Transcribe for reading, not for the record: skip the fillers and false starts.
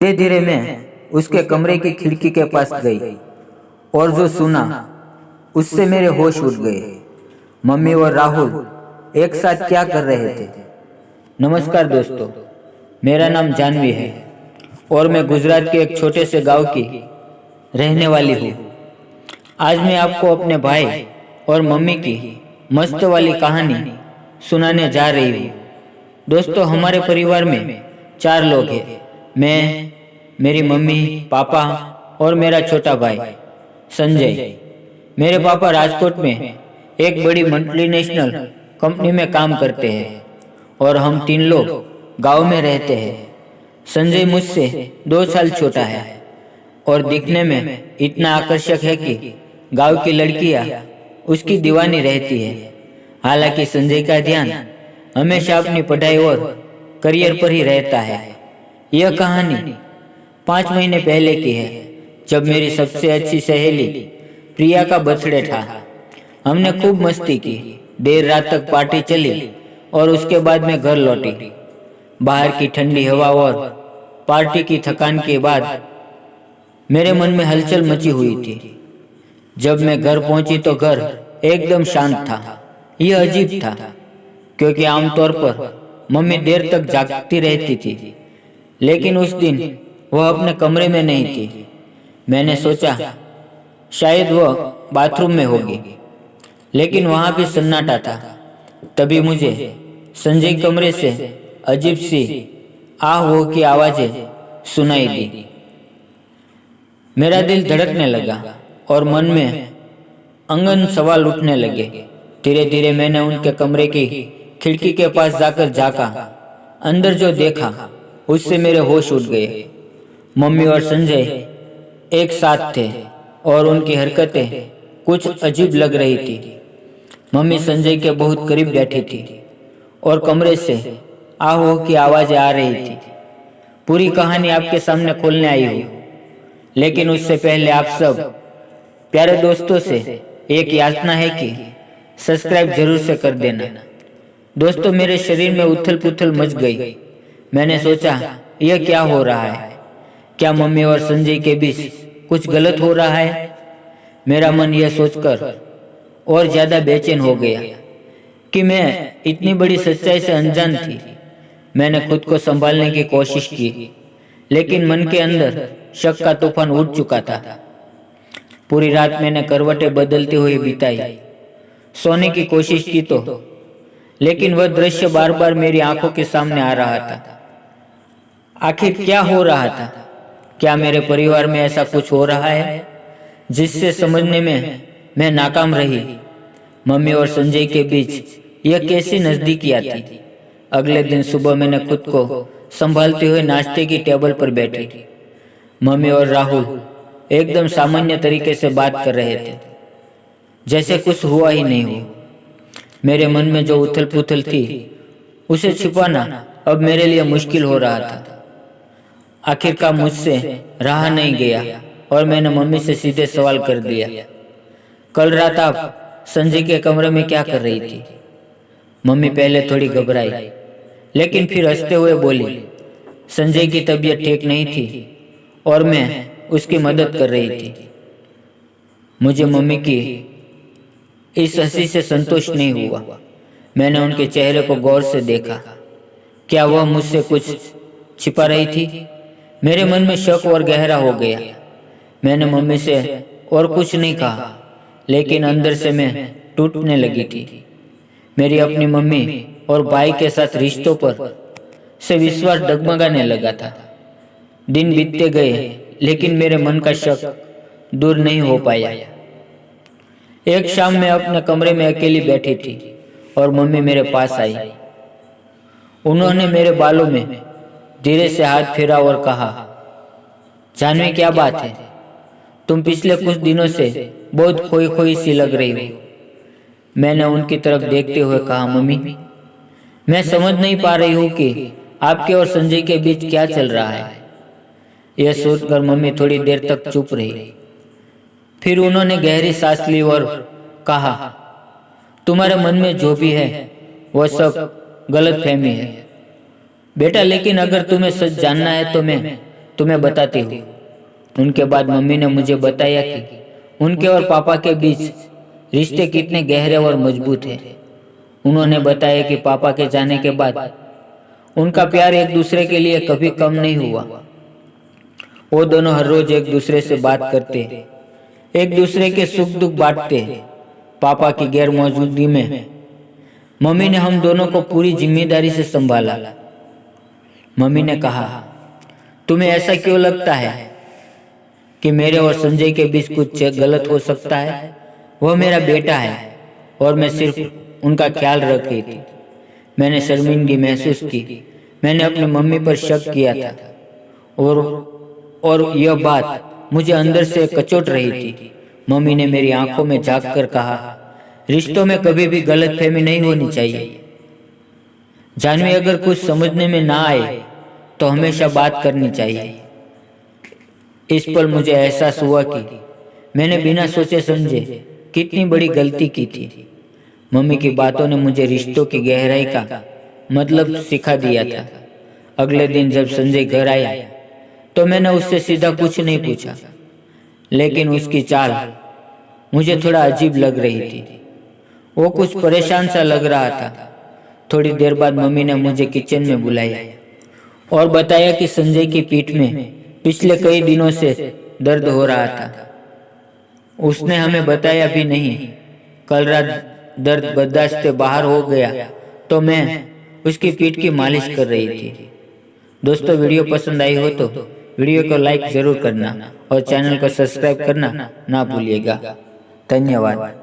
धीरे धीरे मैं उसके कमरे की खिड़की के पास गई और जो सुना उससे मेरे होश उड़ गए। मम्मी और राहुल एक साथ क्या कर रहे थे? नमस्कार दोस्तों, मेरा नाम जानवी है और मैं गुजरात के एक छोटे से गांव की रहने वाली हूँ। आज मैं आपको अपने भाई और मम्मी की मस्त वाली कहानी सुनाने जा रही हूँ। दोस्तों, हमारे परिवार में 4 लोग हैं। मैं, मेरी मम्मी, पापा और मेरा छोटा भाई संजय। मेरे पापा राजकोट में एक बड़ी मल्टीनेशनल कंपनी में काम करते हैं और हम 3 लोग गांव में रहते हैं। संजय मुझसे 2 साल छोटा है और दिखने में इतना आकर्षक है कि गांव की लड़कियां उसकी दीवानी रहती है। हालांकि संजय का ध्यान हमेशा अपनी पढ़ाई और करियर पर ही रहता है। यह कहानी 5 महीने पहले की है, जब मेरी सबसे अच्छी सहेली प्रिया का बर्थडे था। हमने खूब मस्ती की, देर रात तक पार्टी चली और उसके बाद मैं घर लौटी। बाहर की ठंडी हवा और पार्टी की थकान के बाद मेरे मन में हलचल मची हुई थी। जब मैं घर पहुंची तो घर एकदम शांत था। यह अजीब था, क्योंकि आमतौर पर मम्मी देर तक जागती रहती थी, लेकिन उस दिन वह अपने कमरे में नहीं थी। मैंने सोचा शायद वह बाथरूम में होगी, लेकिन वहां भी सन्नाटा था। तभी मुझे संजय कमरे से अजीब सी आह वो की आवाजें सुनाई दी। मेरा दिल धड़कने लगा और मन में अंगन सवाल उठने लगे। धीरे धीरे मैंने उनके कमरे की खिड़की के पास जाकर झांका। अंदर जो देखा उससे मेरे होश उड़ गए। मम्मी और संजय एक साथ थे और उनकी हरकतें कुछ अजीब लग रही थी। मम्मी संजय के बहुत करीब बैठी थी और कमरे से आहो की आवाजें आ रही थी। पूरी कहानी आपके सामने खोलने आई हूँ, लेकिन उससे पहले आप सब प्यारे दोस्तों से एक याचना है कि सब्सक्राइब जरूर से कर देना। दोस्तों, मेरे शरीर में उथल पुथल मच गई। मैंने सोचा, यह क्या हो रहा है? क्या मम्मी और संजय के बीच कुछ गलत हो रहा है? मेरा मन यह सोचकर और ज्यादा बेचैन हो गया कि मैं इतनी बड़ी सच्चाई से अनजान थी। मैंने खुद को संभालने की कोशिश की, लेकिन मन के अंदर शक का तूफान उठ चुका था। पूरी रात मैंने करवटें बदलती हुई बिताई, सोने की कोशिश की तो, लेकिन वह दृश्य बार बार मेरी आंखों के सामने आ रहा था। आखिर क्या हो रहा था? क्या मेरे परिवार में ऐसा कुछ हो रहा है जिससे समझने में मैं नाकाम रही? मम्मी और संजय के बीच यह कैसी नजदीकियां थी? अगले दिन सुबह मैंने खुद को संभालते हुए नाश्ते की टेबल पर बैठी। मम्मी और राहुल एकदम सामान्य तरीके से बात कर रहे थे, जैसे कुछ हुआ ही नहीं हो। मेरे मन में जो उथल पुथल थी उसे छिपाना अब मेरे लिए मुश्किल हो रहा था। आखिरकार मुझसे रहा नहीं गया और मैंने मम्मी से सीधे सवाल कर दिया, कल रात आप संजय के कमरे में क्या कर रही थी? मम्मी पहले थोड़ी घबराई, लेकिन फिर हंसते हुए बोली, संजय की तबीयत ठीक नहीं थी और मैं उसकी मदद कर रही थी। मुझे मम्मी की इस हंसी से संतोष नहीं हुआ। मैंने उनके चेहरे को गौर से देखा। क्या वह मुझसे कुछ छिपा रही थी? मेरे मन में शक और गहरा हो गया। मैंने मम्मी से और कुछ नहीं कहा, लेकिन अंदर से मैं टूटने लगी थी। मेरी अपनी मम्मी और भाई के साथ रिश्तों पर से विश्वास डगमगाने लगा था। दिन बीतते गए, लेकिन मेरे मन का शक दूर नहीं हो पाया। एक शाम मैं अपने कमरे में अकेली बैठी थी और मम्मी मेरे पास आई। उन्होंने मेरे बालों में धीरे से हाथ फेरा और कहा, जानवी क्या बात है? तुम पिछले कुछ दिनों से बहुत खोई खोई सी लग रही हो। मैंने उनकी तरफ देखते हुए कहा, मम्मी, मैं समझ नहीं पा रही हूँ कि आपके और संजय के बीच क्या चल रहा है। यह सोचकर मम्मी थोड़ी देर तक चुप रही। फिर उन्होंने गहरी सांस ली और कहा, तुम्हारे मन में जो भी है वह सब गलतफहमी है बेटा, लेकिन अगर तुम्हें सच जानना है तो मैं तुम्हें बताती हूँ। उनके बाद मम्मी ने मुझे बताया कि उनके और पापा के बीच रिश्ते कितने गहरे और मजबूत हैं। उन्होंने बताया कि पापा के जाने के बाद उनका प्यार एक दूसरे के लिए कभी कम नहीं हुआ। वो दोनों हर रोज एक दूसरे से बात करते, एक दूसरे के सुख दुख बांटते। पापा की गैर मौजूदगी में मम्मी ने हम दोनों को पूरी जिम्मेदारी से संभाला। मम्मी ने कहा, तुम्हें ऐसा क्यों लगता है कि मेरे और संजय के बीच कुछ गलत हो सकता है? वह मेरा बेटा है और मैं सिर्फ उनका ख्याल रख रही थी। मैंने शर्मिंदगी महसूस की। मैंने अपनी मम्मी पर शक किया था और यह बात मुझे अंदर से कचोट रही थी। मम्मी ने मेरी आंखों में झांक कर कहा, रिश्तों में कभी भी गलतफहमी नहीं होनी चाहिए। जानवी, अगर कुछ समझने में ना आए तो हमेशा बात करनी चाहिए। इस पर मुझे एहसास हुआ कि मैंने बिना सोचे समझे कितनी बड़ी गलती की थी। मम्मी की बातों ने मुझे रिश्तों की गहराई का मतलब सिखा दिया था। अगले दिन जब संजय घर आया तो मैंने उससे सीधा कुछ नहीं पूछा, लेकिन उसकी चाल मुझे थोड़ा अजीब लग रही थी। वो कुछ परेशान सा लग रहा था। थोड़ी देर बाद मम्मी ने मुझे किचन में बुलाया और बताया कि संजय की पीठ में पिछले कई दिनों से दर्द हो रहा था। उसने हमें बताया भी नहीं। कल रात दर्द बर्दाश्त से बाहर हो गया तो मैं उसकी पीठ की मालिश कर रही थी। दोस्तों, वीडियो पसंद आई हो तो वीडियो को लाइक जरूर करना और चैनल को सब्सक्राइब करना ना भूलिएगा। धन्यवाद।